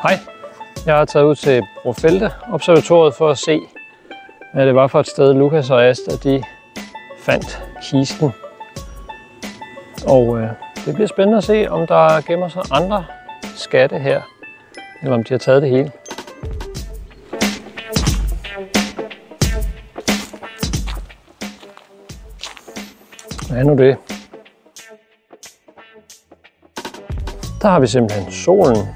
Hej, jeg har taget ud til Brofelte Observatoriet for at se, hvad det var for et sted, Lukas og Asta de fandt kisten. Og det bliver spændende at se, om der gemmer sig andre skatte her, eller om de har taget det hele. Hvad er nu det? Der har vi simpelthen solen.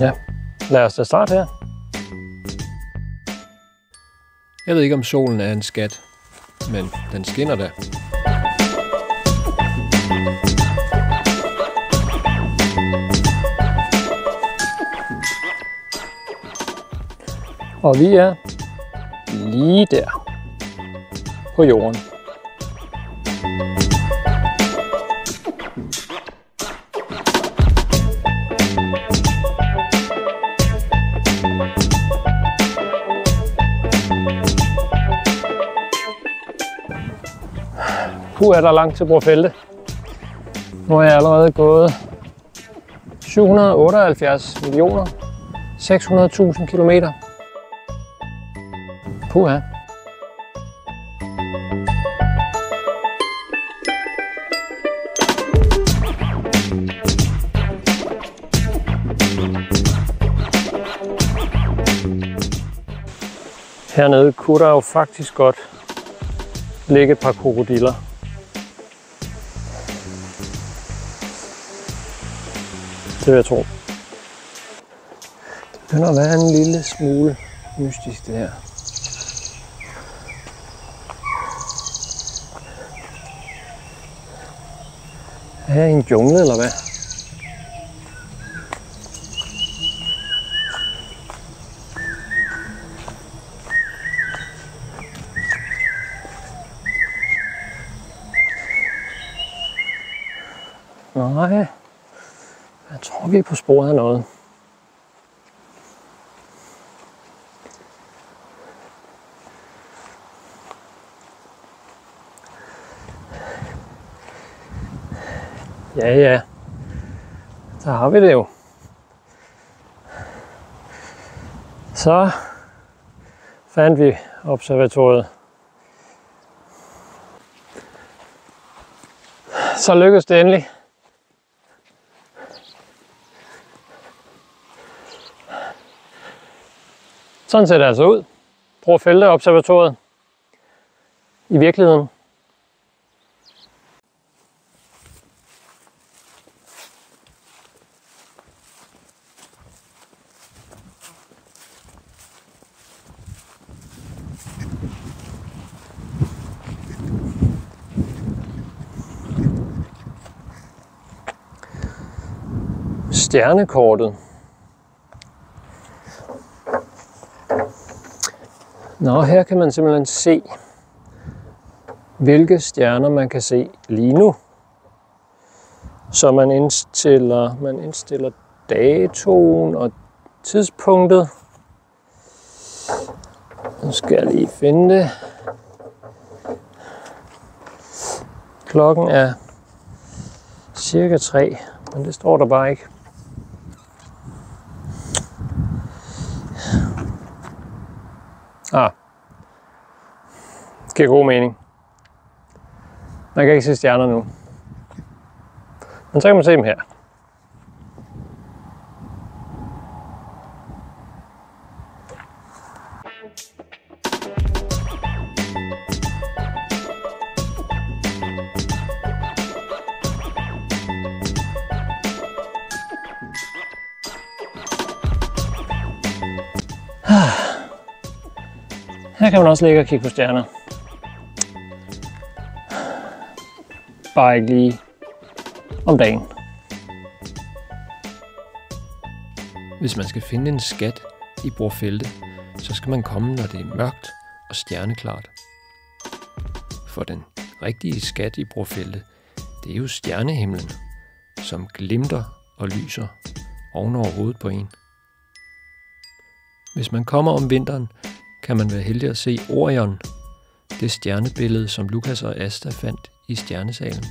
Ja, lad os da starte her. Jeg ved ikke, om solen er en skat, men den skinner da. Og vi er lige der på jorden. Er der langt til Brofelte. Nu er jeg allerede gået 778.600.000 kilometer. Puha. Hernede kunne der jo faktisk godt ligge et par krokodiller. Det vil jeg tro. Det begynder at være en lille smule mystisk, det her. Er jeg i en jungle, eller hvad? Nej. Jeg tror, vi er på sporet af noget. Ja. Der har vi det jo. Så fandt vi observatoriet. Så lykkedes det endelig. Sådan ser det altså ud. Brofelte Observatoriet i virkeligheden. Stjernekortet. Nå, her kan man simpelthen se, hvilke stjerner man kan se lige nu. Så man indstiller datoen og tidspunktet. Nu skal jeg lige finde det. Klokken er cirka 3, men det står der bare ikke. Det giver god mening. Man kan ikke se stjerner nu. Men så kan man se dem her. Her kan man også ligge og kigge på stjerner. Bare ikke lige om dagen. Hvis man skal finde en skat i Brofelte, så skal man komme, når det er mørkt og stjerneklart. For den rigtige skat i Brofelte, det er jo stjernehimlen, som glimter og lyser oven over hovedet på en. Hvis man kommer om vinteren, kan man være heldig at se Orion, det stjernebillede, som Lukas og Asta fandt i stjernesalen.